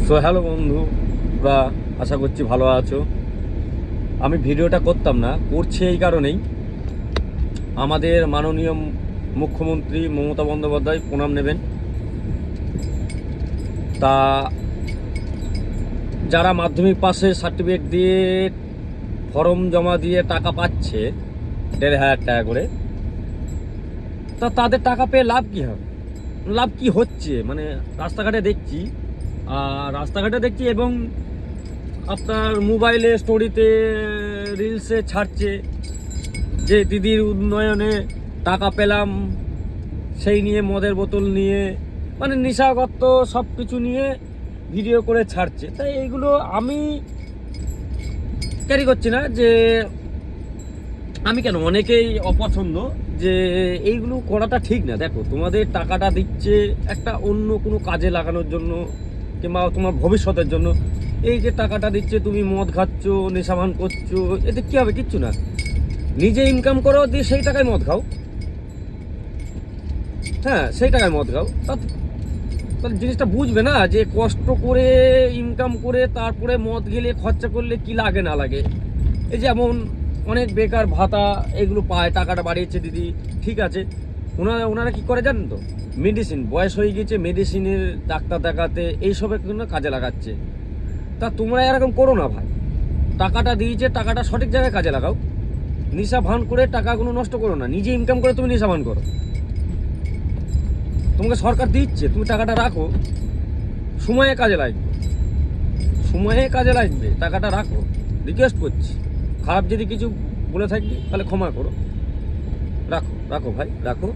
So hello বন্ধুরা, আশা করছি ভালো আছো। আমি ভিডিওটা করতাম না, করছি এই কারণেই, আমাদের মাননীয় মুখ্যমন্ত্রী মমতা বন্দ্যোপাধ্যায় প্রণাম নেবেন। তা যারা মাধ্যমিক পাসের সার্টিফিকেট দিয়ে ফর্ম জমা দিয়ে টাকা পাচ্ছে 1,500 টাকা করে, তা তাদের টাকা পেয়ে লাভ কী হবে, লাভ কি হচ্ছে? মানে রাস্তাঘাটে দেখছি এবং আপনার মোবাইলে স্টোরিতে রিলসে ছাড়ছে যে দিদির উন্নয়নে টাকা পেলাম, সেই নিয়ে মদের বোতল নিয়ে, মানে নেশাগত সব কিছু নিয়ে ভিডিও করে ছাড়ছে। তাই এইগুলো আমি ক্যারি করছি না, যে আমি কেন, অনেকেই অপছন্দ, যে এইগুলো করাটা ঠিক না। দেখো, তোমাদের টাকাটা দিচ্ছে একটা অন্য কোনো কাজে লাগানোর জন্য কিংবা তোমার ভবিষ্যতের জন্য। এই যে টাকাটা দিচ্ছে, তুমি মদ খাচ্ছ, নেশাভান করছো, এতে কী হবে? কিচ্ছু না। নিজে ইনকাম করো, দিয়ে সেই টাকায় মদ খাও। হ্যাঁ, সেই টাকায় মদ খাও। তাহলে জিনিসটা বুঝবে না যে কষ্ট করে ইনকাম করে তারপরে মদ গেলে খরচা করলে কি লাগে না লাগে। এই যেমন অনেক বেকার ভাতা এগুলো পায়, টাকাটা বাড়িয়েছে দিদি, ঠিক আছে। ওনারা কি করে জানেন তো? মেডিসিন, বয়স হয়ে গেছে, মেডিসিনের ডাক্তার দেখাতে এইসবের জন্য কাজে লাগাচ্ছে। তা তোমরা এরকম করো না ভাই। টাকাটা দিয়েছে, টাকাটা সঠিক জায়গায় কাজে লাগাও। নেশা ভান করে টাকাগুলো নষ্ট করো না, নিজে ইনকাম করে তুমি নেশা ভান করো। তোমাকে সরকার দিচ্ছে, তুমি টাকাটা রাখো, সময়ে কাজে লাগবে, টাকাটা রাখো। রিকোয়েস্ট করছি, খারাপ যদি কিছু বলে থাকি তাহলে ক্ষমা করো। রাখো ভাই, রাখো।